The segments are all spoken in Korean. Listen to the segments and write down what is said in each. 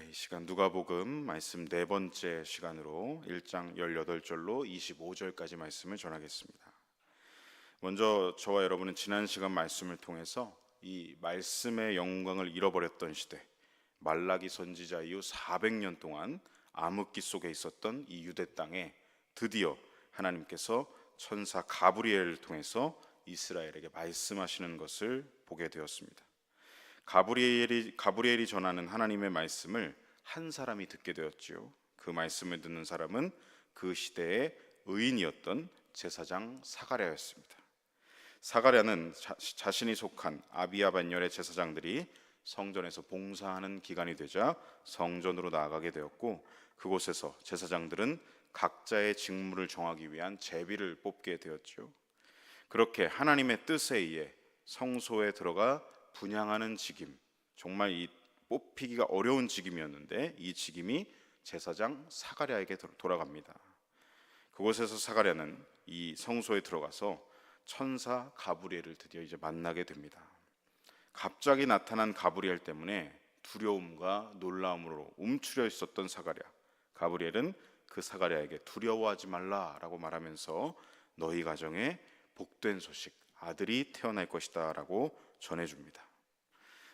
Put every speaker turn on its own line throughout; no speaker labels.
이 시간 누가복음 말씀 네 번째 시간으로 1장 18절로 25절까지 말씀을 전하겠습니다. 먼저 저와 여러분은 지난 시간 말씀을 통해서 이 말씀의 영광을 잃어버렸던 시대, 말라기 선지자 이후 400년 동안 암흑기 속에 있었던 이 유대 땅에 드디어 하나님께서 천사 가브리엘을 통해서 이스라엘에게 말씀하시는 것을 보게 되었습니다. 가브리엘이 전하는 하나님의 말씀을 한 사람이 듣게 되었지요. 그 말씀을 듣는 사람은 그 시대의 의인이었던 제사장 사가랴였습니다. 사가랴는 자신이 속한 아비야 반열의 제사장들이 성전에서 봉사하는 기간이 되자 성전으로 나아가게 되었고, 그곳에서 제사장들은 각자의 직무를 정하기 위한 제비를 뽑게 되었죠. 그렇게 하나님의 뜻에 의해 성소에 들어가 분향하는 직임, 정말 이 뽑히기가 어려운 직임이었는데 이 직임이 제사장 사가랴에게 돌아갑니다. 그곳에서 사가랴는 이 성소에 들어가서 천사 가브리엘을 드디어 이제 만나게 됩니다. 갑자기 나타난 가브리엘 때문에 두려움과 놀라움으로 움츠려 있었던 사가랴, 가브리엘은 그 사가랴에게 두려워하지 말라라고 말하면서 너희 가정에 복된 소식, 아들이 태어날 것이다 라고 전해줍니다.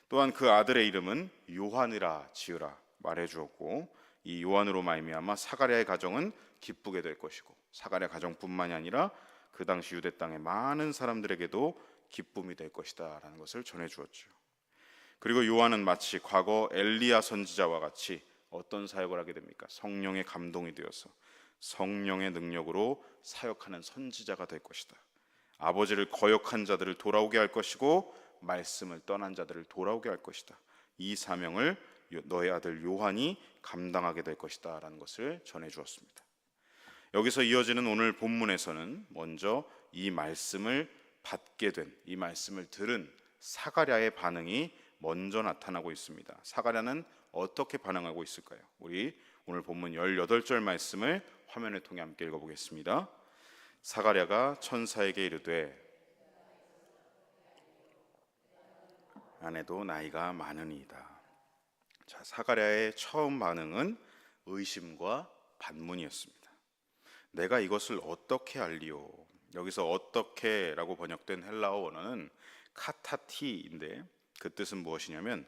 또한 그 아들의 이름은 요한이라 지으라 말해주었고, 이 요한으로 말미암아 사가랴의 가정은 기쁘게 될 것이고, 사가랴 가정뿐만이 아니라 그 당시 유대 땅의 많은 사람들에게도 기쁨이 될 것이다 라는 것을 전해주었죠. 그리고 요한은 마치 과거 엘리야 선지자와 같이 어떤 사역을 하게 됩니까? 성령의 감동이 되어서 성령의 능력으로 사역하는 선지자가 될 것이다. 아버지를 거역한 자들을 돌아오게 할 것이고 말씀을 떠난 자들을 돌아오게 할 것이다. 이 사명을 너의 아들 요한이 감당하게 될 것이다 라는 것을 전해주었습니다. 여기서 이어지는 오늘 본문에서는 먼저 이 말씀을 받게 된, 이 말씀을 들은 사가랴의 반응이 먼저 나타나고 있습니다. 사가랴는 어떻게 반응하고 있을까요? 우리 오늘 본문 18절 말씀을 화면을 통해 함께 읽어보겠습니다. 사가랴가 천사에게 이르되 아내도 나이가 많으니이다. 자, 사가랴의 처음 반응은 의심과 반문이었습니다. 내가 이것을 어떻게 알리오? 여기서 어떻게라고 번역된 헬라어 원어는 카타티인데 그 뜻은 무엇이냐면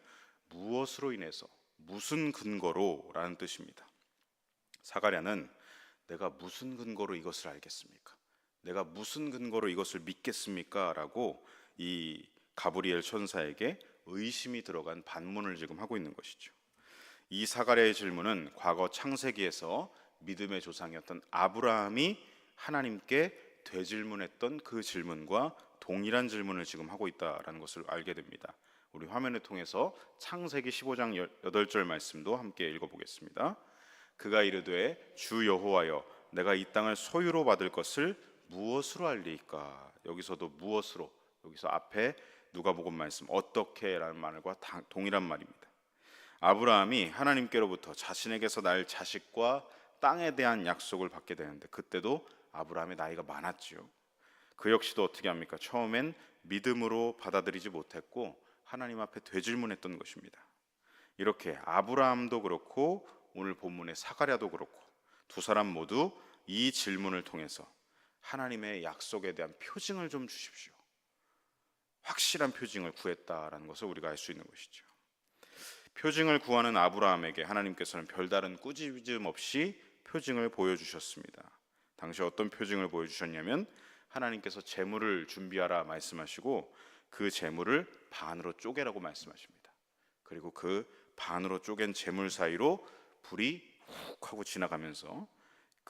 무엇으로 인해서, 무슨 근거로 라는 뜻입니다. 사가랴는 내가 무슨 근거로 이것을 알겠습니까? 내가 무슨 근거로 이것을 믿겠습니까? 라고 이 가브리엘 천사에게 의심이 들어간 반문을 지금 하고 있는 것이죠. 이 사가랴의 질문은 과거 창세기에서 믿음의 조상이었던 아브라함이 하나님께 되질문했던 그 질문과 동일한 질문을 지금 하고 있다는 것을 알게 됩니다. 우리 화면을 통해서 창세기 15장 8절 말씀도 함께 읽어보겠습니다. 그가 이르되 주 여호와여 내가 이 땅을 소유로 받을 것을 무엇으로 알리이까? 여기서도 무엇으로, 여기서 앞에 누가복음 말씀 어떻게라는 말과 동일한 말입니다. 아브라함이 하나님께로부터 자신에게서 날 자식과 땅에 대한 약속을 받게 되는데 그때도 아브라함의 나이가 많았지요. 그 역시도 어떻게 합니까? 처음엔 믿음으로 받아들이지 못했고 하나님 앞에 되질문했던 것입니다. 이렇게 아브라함도 그렇고 오늘 본문의 사가랴도 그렇고 두 사람 모두 이 질문을 통해서 하나님의 약속에 대한 표징을 좀 주십시오, 확실한 표징을 구했다라는 것을 우리가 알 수 있는 것이죠. 표징을 구하는 아브라함에게 하나님께서는 별다른 꾸짖음 없이 표징을 보여주셨습니다. 당시 어떤 표징을 보여주셨냐면 하나님께서 재물을 준비하라 말씀하시고 그 재물을 반으로 쪼개라고 말씀하십니다. 그리고 그 반으로 쪼갠 재물 사이로 불이 훅 하고 지나가면서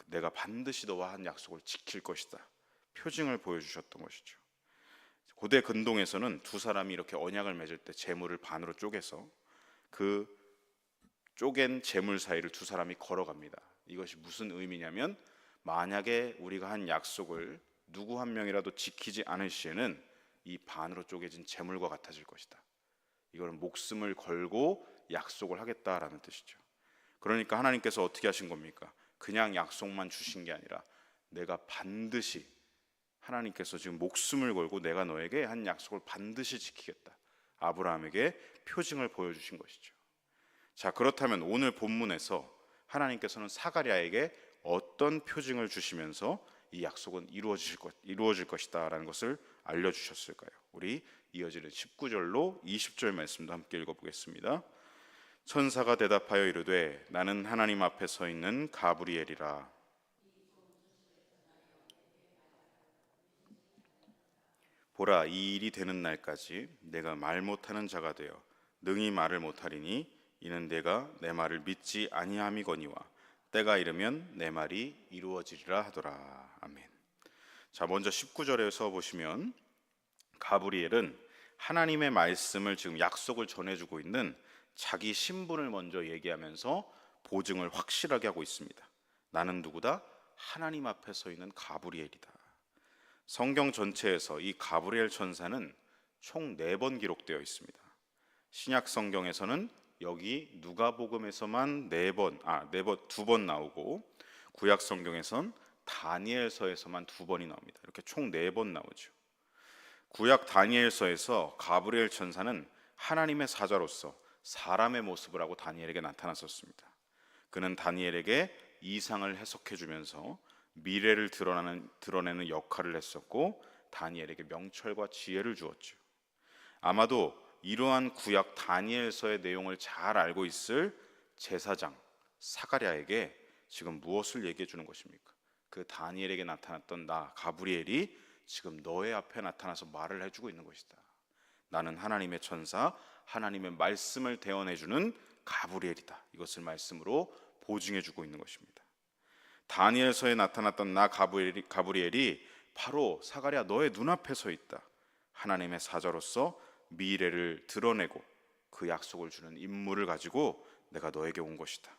내가 반드시 너와 한 약속을 지킬 것이다, 표징을 보여주셨던 것이죠. 고대 근동에서는 두 사람이 이렇게 언약을 맺을 때 재물을 반으로 쪼개서 그 쪼갠 재물 사이를 두 사람이 걸어갑니다. 이것이 무슨 의미냐면 만약에 우리가 한 약속을 누구 한 명이라도 지키지 않을 시에는 이 반으로 쪼개진 재물과 같아질 것이다. 이거는 목숨을 걸고 약속을 하겠다라는 뜻이죠. 그러니까 하나님께서 어떻게 하신 겁니까? 그냥 약속만 주신 게 아니라 내가 반드시, 하나님께서 지금 목숨을 걸고 내가 너에게 한 약속을 반드시 지키겠다, 아브라함에게 표징을 보여주신 것이죠. 자, 그렇다면 오늘 본문에서 하나님께서는 사가랴에게 어떤 표징을 주시면서 이 약속은 이루어질 것이다라는 것을 알려주셨을까요? 우리 이어지는 19절로 20절 말씀도 함께 읽어보겠습니다. 천사가 대답하여 이르되 나는 하나님 앞에 서 있는 가브리엘이라. 보라, 이 일이 되는 날까지 내가 말 못하는 자가 되어 능히 말을 못하리니 이는 내가 내 말을 믿지 아니함이거니와 때가 이르면 내 말이 이루어지리라 하더라. 아멘. 자, 먼저 19절에서 보시면 가브리엘은 하나님의 말씀을 지금 약속을 전해주고 있는 자기 신분을 먼저 얘기하면서 보증을 확실하게 하고 있습니다. 나는 누구다? 하나님 앞에 서 있는 가브리엘이다. 성경 전체에서 이 가브리엘 천사는 총 4번 기록되어 있습니다. 신약 성경에서는 여기 누가복음에서만 2번 나오고, 구약 성경에선 다니엘서에서만 2번이 나옵니다. 이렇게 총 4번 나오죠. 구약 다니엘서에서 가브리엘 천사는 하나님의 사자로서 사람의 모습을 하고 다니엘에게 나타났었습니다. 그는 다니엘에게 이상을 해석해 주면서 미래를 드러내는 역할을 했었고, 다니엘에게 명철과 지혜를 주었죠. 아마도 이러한 구약 다니엘서의 내용을 잘 알고 있을 제사장 사가랴에게 지금 무엇을 얘기해 주는 것입니까? 그 다니엘에게 나타났던 나 가브리엘이 지금 너의 앞에 나타나서 말을 해주고 있는 것이다. 나는 하나님의 천사, 하나님의 말씀을 대언해주는 가브리엘이다. 이것을 말씀으로 보증해주고 있는 것입니다. 다니엘서에 나타났던 나 가브리엘이 바로 사가랴 너의 눈앞에 서 있다. 하나님의 사자로서 미래를 드러내고 그 약속을 주는 임무를 가지고 내가 너에게 온 것이다.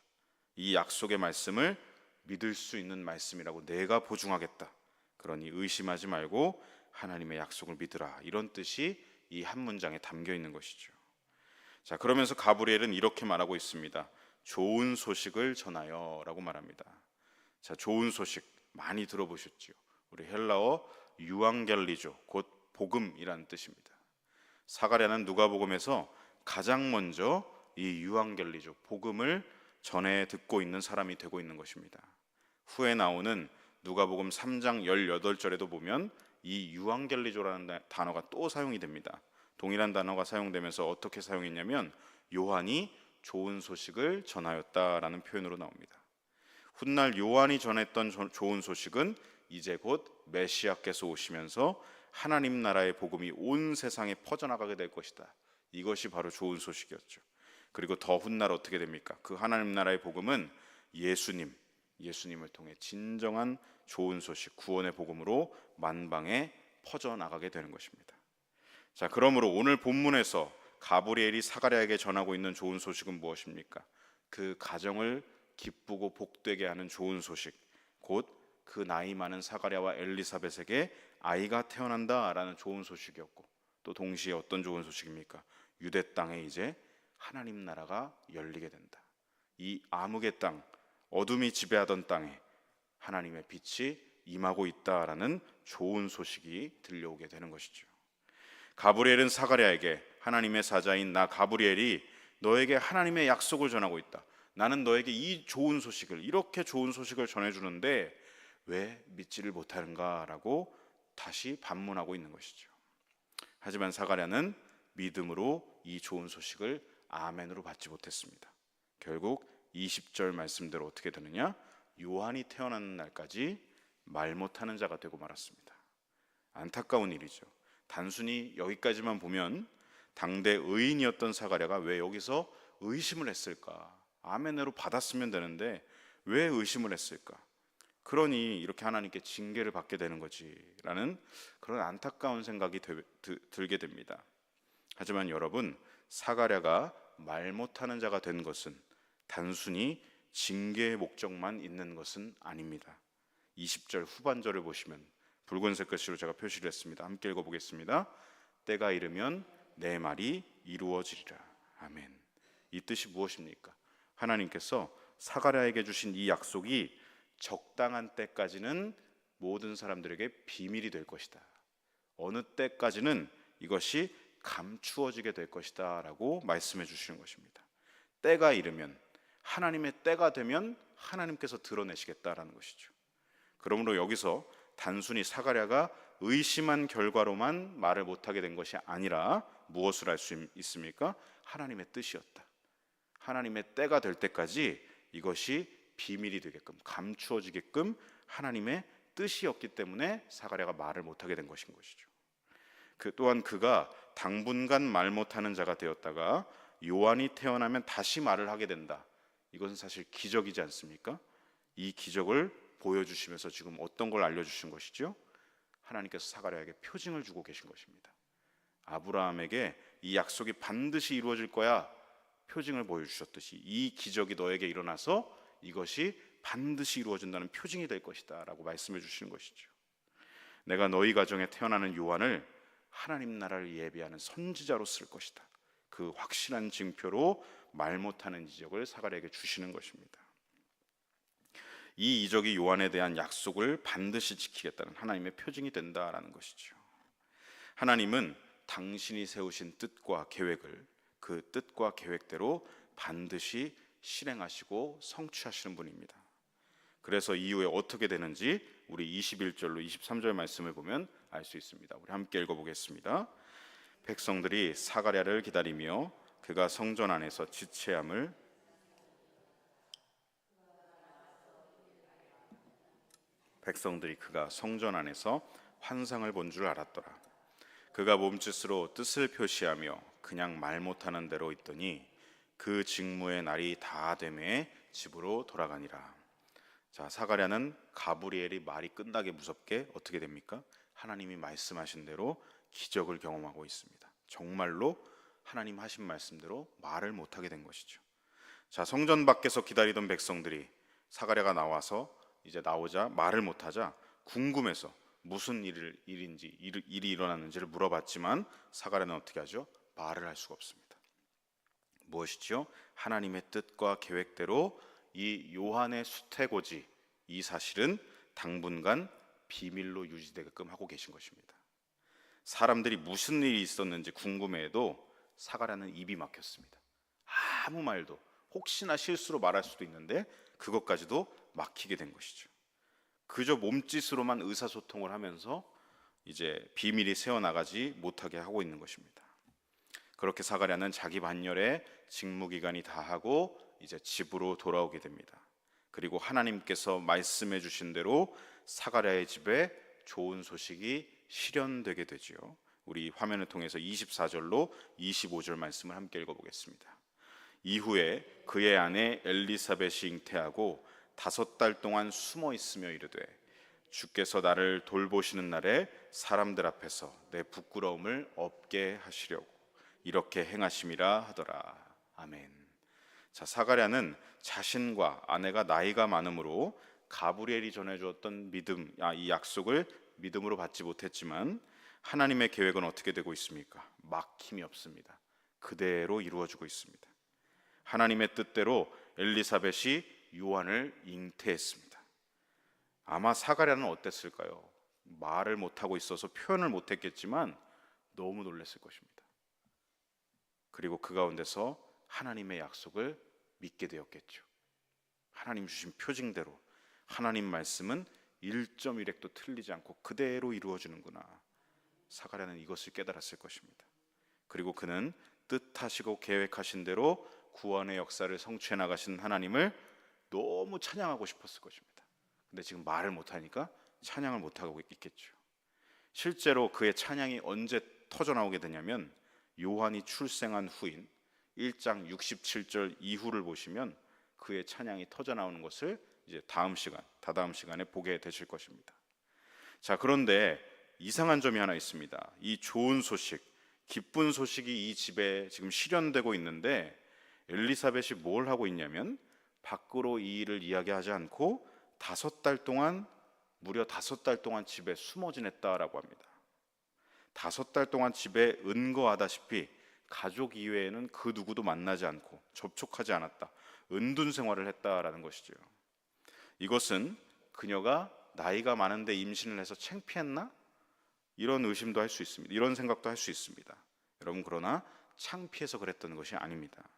이 약속의 말씀을 믿을 수 있는 말씀이라고 내가 보증하겠다. 그러니 의심하지 말고 하나님의 약속을 믿으라. 이런 뜻이 이 한 문장에 담겨 있는 것이죠. 자, 그러면서 가브리엘은 이렇게 말하고 있습니다. 좋은 소식을 전하여 라고 말합니다. 자, 좋은 소식 많이 들어보셨죠? 우리 헬라어 유앙겔리조, 곧 복음이라는 뜻입니다. 사가랴는 누가복음에서 가장 먼저 이 유앙겔리조, 복음을 전해 듣고 있는 사람이 되고 있는 것입니다. 후에 나오는 누가복음 3장 18절에도 보면 이 유앙겔리조라는 단어가 또 사용이 됩니다. 동일한 단어가 사용되면서 어떻게 사용했냐면 요한이 좋은 소식을 전하였다라는 표현으로 나옵니다. 훗날 요한이 전했던 좋은 소식은 이제 곧 메시아께서 오시면서 하나님 나라의 복음이 온 세상에 퍼져나가게 될 것이다. 이것이 바로 좋은 소식이었죠. 그리고 더 훗날 어떻게 됩니까? 그 하나님 나라의 복음은 예수님을 통해 진정한 좋은 소식, 구원의 복음으로 만방에 퍼져나가게 되는 것입니다. 자, 그러므로 오늘 본문에서 가브리엘이 사가랴에게 전하고 있는 좋은 소식은 무엇입니까? 그 가정을 기쁘고 복되게 하는 좋은 소식, 곧 그 나이 많은 사가랴와 엘리사벳에게 아이가 태어난다라는 좋은 소식이었고, 또 동시에 어떤 좋은 소식입니까? 유대 땅에 이제 하나님 나라가 열리게 된다. 이 암흑의 땅, 어둠이 지배하던 땅에 하나님의 빛이 임하고 있다라는 좋은 소식이 들려오게 되는 것이죠. 가브리엘은 사가랴에게 하나님의 사자인 나 가브리엘이 너에게 하나님의 약속을 전하고 있다. 나는 너에게 이 좋은 소식을, 이렇게 좋은 소식을 전해주는데 왜 믿지를 못하는가? 라고 다시 반문하고 있는 것이죠. 하지만 사가랴는 믿음으로 이 좋은 소식을 아멘으로 받지 못했습니다. 결국 20절 말씀대로 어떻게 되느냐? 요한이 태어나는 날까지 말 못하는 자가 되고 말았습니다. 안타까운 일이죠. 단순히 여기까지만 보면 당대 의인이었던 사가랴가 왜 여기서 의심을 했을까? 아멘으로 받았으면 되는데 왜 의심을 했을까? 그러니 이렇게 하나님께 징계를 받게 되는 거지 라는 그런 안타까운 생각이 들게 됩니다. 하지만 여러분, 사가랴가 말 못하는 자가 된 것은 단순히 징계의 목적만 있는 것은 아닙니다. 20절 후반절을 보시면 붉은색 글씨로 제가 표시를 했습니다. 함께 읽어보겠습니다. 때가 이르면 내 말이 이루어지리라. 아멘. 이 뜻이 무엇입니까? 하나님께서 사가랴에게 주신 이 약속이 적당한 때까지는 모든 사람들에게 비밀이 될 것이다. 어느 때까지는 이것이 감추어지게 될 것이다 라고 말씀해 주시는 것입니다. 때가 이르면, 하나님의 때가 되면 하나님께서 드러내시겠다라는 것이죠. 그러므로 여기서 단순히 사가랴가 의심한 결과로만 말을 못하게 된 것이 아니라 무엇을 알 수 있습니까? 하나님의 뜻이었다. 하나님의 때가 될 때까지 이것이 비밀이 되게끔, 감추어지게끔 하나님의 뜻이었기 때문에 사가랴가 말을 못하게 된 것인 것이죠. 또한 그가 당분간 말 못하는 자가 되었다가 요한이 태어나면 다시 말을 하게 된다. 이것은 사실 기적이지 않습니까? 이 기적을 보여주시면서 지금 어떤 걸 알려주신 것이죠? 하나님께서 사가랴에게 표징을 주고 계신 것입니다. 아브라함에게 이 약속이 반드시 이루어질 거야, 표징을 보여주셨듯이 이 기적이 너에게 일어나서 이것이 반드시 이루어진다는 표징이 될 것이다 라고 말씀해 주시는 것이죠. 내가 너희 가정에 태어나는 요한을 하나님 나라를 예비하는 선지자로 쓸 것이다. 그 확실한 징표로 말 못하는 이적을 사가랴에게 주시는 것입니다. 이 이적이 요한에 대한 약속을 반드시 지키겠다는 하나님의 표징이 된다라는 것이죠. 하나님은 당신이 세우신 뜻과 계획을 그 뜻과 계획대로 반드시 실행하시고 성취하시는 분입니다. 그래서 이후에 어떻게 되는지 우리 21절로 23절 말씀을 보면 알 수 있습니다. 우리 함께 읽어보겠습니다. 백성들이 사가랴를 기다리며 그가 성전 안에서 지체함을 그가 성전 안에서 환상을 본 줄 알았더라. 그가 몸짓으로 뜻을 표시하며 그냥 말 못하는 대로 있더니 그 직무의 날이 다 되매 집으로 돌아가니라. 자, 사가랴는 가브리엘이 말이 끝나게 무섭게 어떻게 됩니까? 하나님이 말씀하신 대로 기적을 경험하고 있습니다. 정말로 하나님 하신 말씀대로 말을 못하게 된 것이죠. 자, 성전 밖에서 기다리던 백성들이 사가랴가 나오자 말을 못하자 궁금해서 무슨 일이 일어났는지를 물어봤지만 사가랴는 어떻게 하죠? 말을 할 수가 없습니다. 무엇이죠? 하나님의 뜻과 계획대로 이 요한의 수태고지, 이 사실은 당분간 비밀로 유지되게끔 하고 계신 것입니다. 사람들이 무슨 일이 있었는지 궁금해해도 사가랴는 입이 막혔습니다. 아무 말도, 혹시나 실수로 말할 수도 있는데 그것까지도 막히게 된 것이죠. 그저 몸짓으로만 의사소통을 하면서 이제 비밀이 새어나가지 못하게 하고 있는 것입니다. 그렇게 사가랴는 자기 반열에 직무기간이 다하고 이제 집으로 돌아오게 됩니다. 그리고 하나님께서 말씀해 주신 대로 사가랴의 집에 좋은 소식이 실현되게 되죠. 우리 화면을 통해서 24절로 25절 말씀을 함께 읽어보겠습니다. 이후에 그의 아내 엘리사벳이 잉태하고 5달 동안 숨어 있으며 이르되 주께서 나를 돌보시는 날에 사람들 앞에서 내 부끄러움을 없게 하시려고 이렇게 행하심이라 하더라. 아멘. 자, 사가랴는 자신과 아내가 나이가 많으므로 가브리엘이 전해주었던 이 약속을 믿음으로 받지 못했지만 하나님의 계획은 어떻게 되고 있습니까? 막힘이 없습니다. 그대로 이루어지고 있습니다. 하나님의 뜻대로 엘리사벳이 요한을 잉태했습니다. 아마 사가랴는 어땠을까요? 말을 못하고 있어서 표현을 못했겠지만 너무 놀랐을 것입니다. 그리고 그 가운데서 하나님의 약속을 믿게 되었겠죠. 하나님 주신 표징대로 하나님 말씀은 1.1획도 틀리지 않고 그대로 이루어지는구나. 사가랴는 이것을 깨달았을 것입니다. 그리고 그는 뜻하시고 계획하신 대로 구원의 역사를 성취해 나가신 하나님을 너무 찬양하고 싶었을 것입니다. 근데 지금 말을 못하니까 찬양을 못하고 있겠죠. 실제로 그의 찬양이 언제 터져나오게 되냐면 요한이 출생한 후인 1장 67절 이후를 보시면 그의 찬양이 터져나오는 것을 이제 다다음 시간에 보게 되실 것입니다. 자, 그런데 이상한 점이 하나 있습니다. 이 좋은 소식, 기쁜 소식이 이 집에 지금 실현되고 있는데 엘리사벳이 뭘 하고 있냐면 밖으로 이 일을 이야기하지 않고 무려 5달 동안 집에 숨어 지냈다라고 합니다. 5달 동안 집에 은거하다시피 가족 이외에는 그 누구도 만나지 않고 접촉하지 않았다. 은둔 생활을 했다라는 것이죠. 이것은 그녀가 나이가 많은데 임신을 해서 창피했나? 이런 의심도 할 수 있습니다. 이런 생각도 할 수 있습니다. 여러분, 그러나 창피해서 그랬던 것이 아닙니다.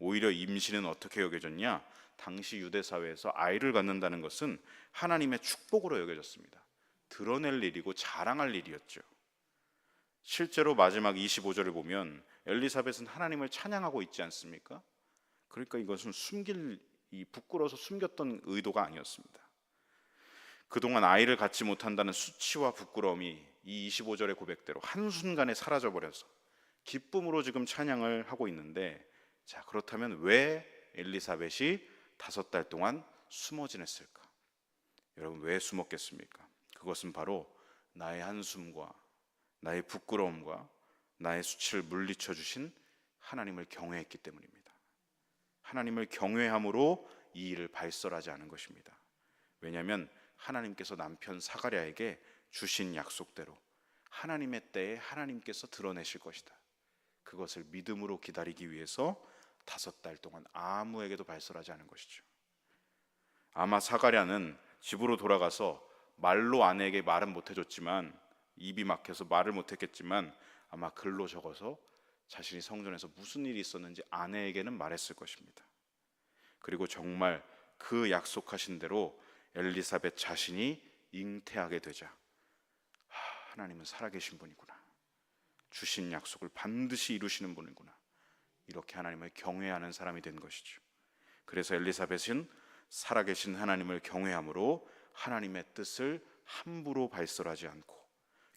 오히려 임신은 어떻게 여겨졌냐? 당시 유대 사회에서 아이를 갖는다는 것은 하나님의 축복으로 여겨졌습니다. 드러낼 일이고 자랑할 일이었죠. 실제로 마지막 25절을 보면 엘리사벳은 하나님을 찬양하고 있지 않습니까? 그러니까 이것은 부끄러워서 숨겼던 의도가 아니었습니다. 그동안 아이를 갖지 못한다는 수치와 부끄러움이 이 25절의 고백대로 한순간에 사라져버려서 기쁨으로 지금 찬양을 하고 있는데, 자, 그렇다면 왜 엘리사벳이 5달 동안 숨어 지냈을까? 여러분, 왜 숨었겠습니까? 그것은 바로 나의 한숨과 나의 부끄러움과 나의 수치를 물리쳐 주신 하나님을 경외했기 때문입니다. 하나님을 경외함으로 이 일을 발설하지 않은 것입니다. 왜냐하면 하나님께서 남편 사가랴에게 주신 약속대로 하나님의 때에 하나님께서 드러내실 것이다. 그것을 믿음으로 기다리기 위해서 5달 동안 아무에게도 발설하지 않은 것이죠. 아마 사가랴는 집으로 돌아가서 말로 아내에게 말은 못해줬지만, 입이 막혀서 말을 못했겠지만 아마 글로 적어서 자신이 성전에서 무슨 일이 있었는지 아내에게는 말했을 것입니다. 그리고 정말 그 약속하신 대로 엘리사벳 자신이 잉태하게 되자, 하나님은 살아계신 분이구나, 주신 약속을 반드시 이루시는 분이구나, 이렇게 하나님을 경외하는 사람이 된 것이죠. 그래서 엘리사벳은 살아계신 하나님을 경외함으로 하나님의 뜻을 함부로 발설하지 않고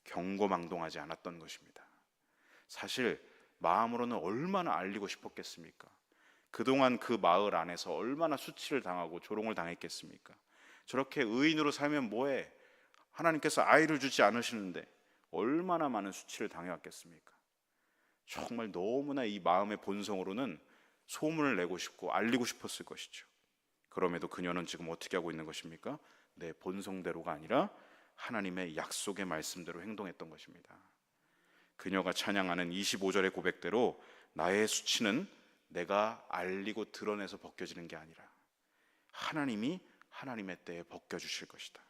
경거망동하지 않았던 것입니다. 사실 마음으로는 얼마나 알리고 싶었겠습니까? 그동안 그 마을 안에서 얼마나 수치를 당하고 조롱을 당했겠습니까? 저렇게 의인으로 살면 뭐해? 하나님께서 아이를 주지 않으시는데 얼마나 많은 수치를 당해왔겠습니까? 정말 너무나 이 마음의 본성으로는 소문을 내고 싶고 알리고 싶었을 것이죠. 그럼에도 그녀는 지금 어떻게 하고 있는 것입니까? 내 본성대로가 아니라 하나님의 약속의 말씀대로 행동했던 것입니다. 그녀가 찬양하는 25절의 고백대로 나의 수치는 내가 알리고 드러내서 벗겨지는 게 아니라 하나님이 하나님의 때에 벗겨주실 것이다,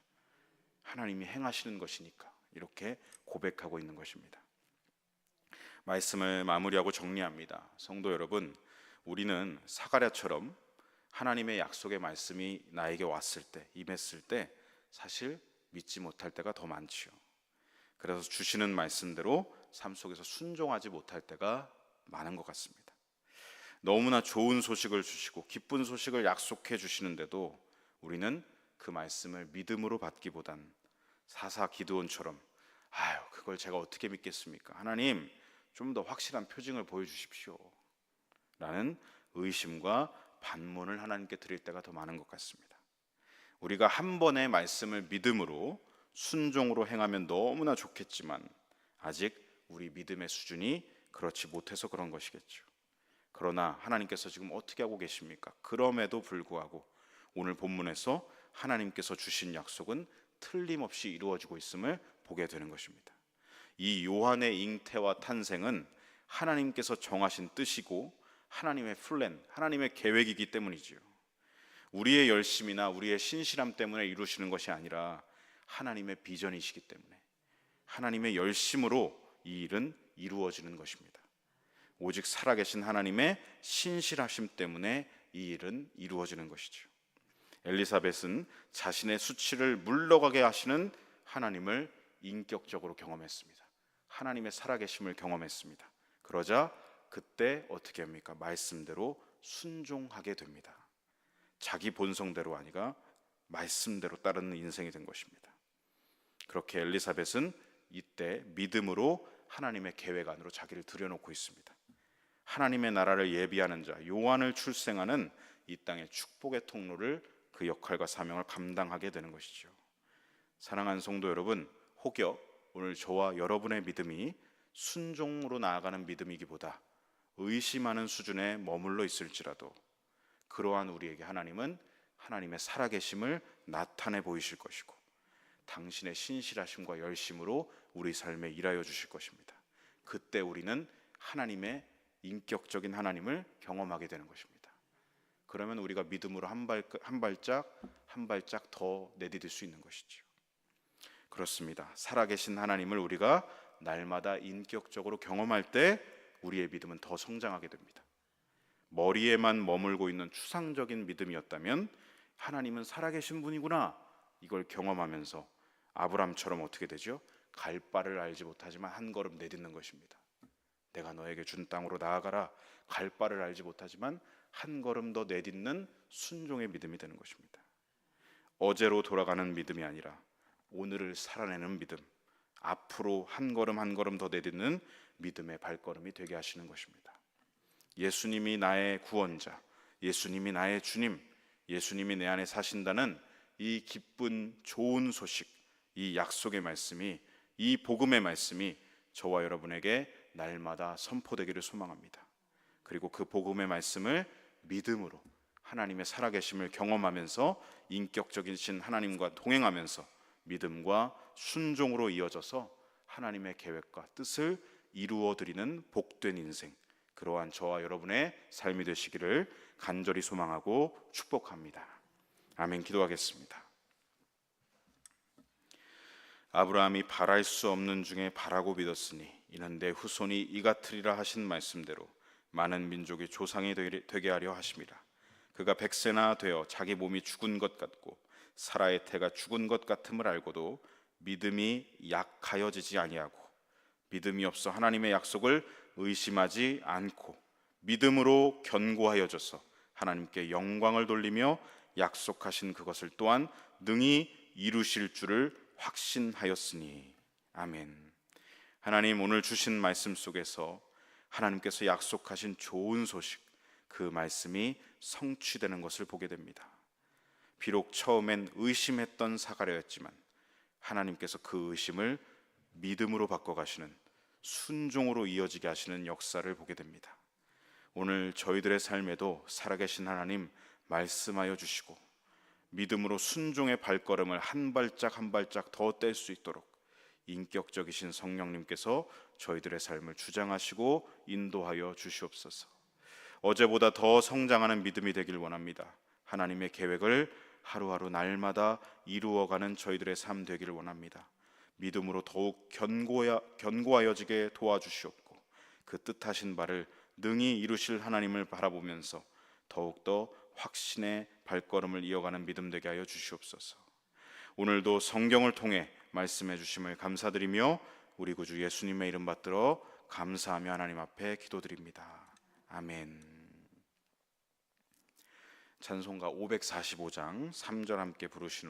하나님이 행하시는 것이니까, 이렇게 고백하고 있는 것입니다. 말씀을 마무리하고 정리합니다. 성도 여러분, 우리는 사가랴처럼 하나님의 약속의 말씀이 나에게 왔을 때, 임했을 때 사실 믿지 못할 때가 더 많지요. 그래서 주시는 말씀대로 삶 속에서 순종하지 못할 때가 많은 것 같습니다. 너무나 좋은 소식을 주시고 기쁜 소식을 약속해 주시는데도 우리는 그 말씀을 믿음으로 받기보단 사사 기드온처럼 그걸 제가 어떻게 믿겠습니까? 하나님, 좀 더 확실한 표징을 보여주십시오 라는 의심과 반문을 하나님께 드릴 때가 더 많은 것 같습니다. 우리가 한 번의 말씀을 믿음으로 순종으로 행하면 너무나 좋겠지만 아직 우리 믿음의 수준이 그렇지 못해서 그런 것이겠죠. 그러나 하나님께서 지금 어떻게 하고 계십니까? 그럼에도 불구하고 오늘 본문에서 하나님께서 주신 약속은 틀림없이 이루어지고 있음을 보게 되는 것입니다. 이 요한의 잉태와 탄생은 하나님께서 정하신 뜻이고 하나님의 플랜, 하나님의 계획이기 때문이지요. 우리의 열심이나 우리의 신실함 때문에 이루시는 것이 아니라 하나님의 비전이시기 때문에 하나님의 열심으로 이 일은 이루어지는 것입니다. 오직 살아계신 하나님의 신실하심 때문에 이 일은 이루어지는 것이죠. 엘리사벳은 자신의 수치를 물러가게 하시는 하나님을 인격적으로 경험했습니다. 하나님의 살아계심을 경험했습니다. 그러자 그때 어떻게 합니까? 말씀대로 순종하게 됩니다. 자기 본성대로 아니라 말씀대로 따르는 인생이 된 것입니다. 그렇게 엘리사벳은 이때 믿음으로 하나님의 계획 안으로 자기를 들여놓고 있습니다. 하나님의 나라를 예비하는 자, 요한을 출생하는 이 땅의 축복의 통로를, 그 역할과 사명을 감당하게 되는 것이죠. 사랑하는 성도 여러분, 혹여 오늘 저와 여러분의 믿음이 순종으로 나아가는 믿음이기보다 의심하는 수준에 머물러 있을지라도 그러한 우리에게 하나님은 하나님의 살아계심을 나타내 보이실 것이고 당신의 신실하심과 열심으로 우리 삶에 일하여 주실 것입니다. 그때 우리는 하나님의 인격적인 하나님을 경험하게 되는 것입니다. 그러면 우리가 믿음으로 한 발짝 더 내디딜 수 있는 것이죠. 그렇습니다. 살아계신 하나님을 우리가 날마다 인격적으로 경험할 때 우리의 믿음은 더 성장하게 됩니다. 머리에만 머물고 있는 추상적인 믿음이었다면 하나님은 살아계신 분이구나, 이걸 경험하면서 아브라함처럼 어떻게 되죠? 갈 바를 알지 못하지만 한 걸음 내딛는 것입니다. 내가 너에게 준 땅으로 나아가라. 갈 바를 알지 못하지만 한 걸음 더 내딛는 순종의 믿음이 되는 것입니다. 어제로 돌아가는 믿음이 아니라 오늘을 살아내는 믿음, 앞으로 한 걸음 한 걸음 더 내딛는 믿음의 발걸음이 되게 하시는 것입니다. 예수님이 나의 구원자, 예수님이 나의 주님, 예수님이 내 안에 사신다는 이 기쁜 좋은 소식, 이 약속의 말씀이, 이 복음의 말씀이 저와 여러분에게 날마다 선포되기를 소망합니다. 그리고 그 복음의 말씀을 믿음으로 하나님의 살아계심을 경험하면서 인격적이신 하나님과 동행하면서 믿음과 순종으로 이어져서 하나님의 계획과 뜻을 이루어드리는 복된 인생, 그러한 저와 여러분의 삶이 되시기를 간절히 소망하고 축복합니다. 아멘. 기도하겠습니다. 아브라함이 바랄 수 없는 중에 바라고 믿었으니 이는 내 후손이 이같으리라 하신 말씀대로 많은 민족의 조상이 되게 하려 하심이라. 그가 100세나 되어 자기 몸이 죽은 것 같고 사라의 태가 죽은 것 같음을 알고도 믿음이 약하여지지 아니하고 믿음이 없어 하나님의 약속을 의심하지 않고 믿음으로 견고하여져서 하나님께 영광을 돌리며 약속하신 그것을 또한 능히 이루실 줄을 확신하였으니. 아멘. 하나님, 오늘 주신 말씀 속에서 하나님께서 약속하신 좋은 소식, 그 말씀이 성취되는 것을 보게 됩니다. 비록 처음엔 의심했던 사가랴였지만 하나님께서 그 의심을 믿음으로 바꿔가시는, 순종으로 이어지게 하시는 역사를 보게 됩니다. 오늘 저희들의 삶에도 살아계신 하나님 말씀하여 주시고 믿음으로 순종의 발걸음을 한 발짝 한 발짝 더 뗄 수 있도록 인격적이신 성령님께서 저희들의 삶을 주장하시고 인도하여 주시옵소서. 어제보다 더 성장하는 믿음이 되길 원합니다. 하나님의 계획을 하루하루 날마다 이루어가는 저희들의 삶 되기를 원합니다. 믿음으로 더욱 견고하여지게 도와주시옵고 그 뜻하신 바를 능히 이루실 하나님을 바라보면서 더욱더 확신의 발걸음을 이어가는 믿음 되게 하여 주시옵소서. 오늘도 성경을 통해 말씀해 주심을 감사드리며 우리 구주 예수님의 이름 받들어 감사하며 하나님 앞에 기도드립니다. 아멘. 찬송가 545장 3절 함께 부르신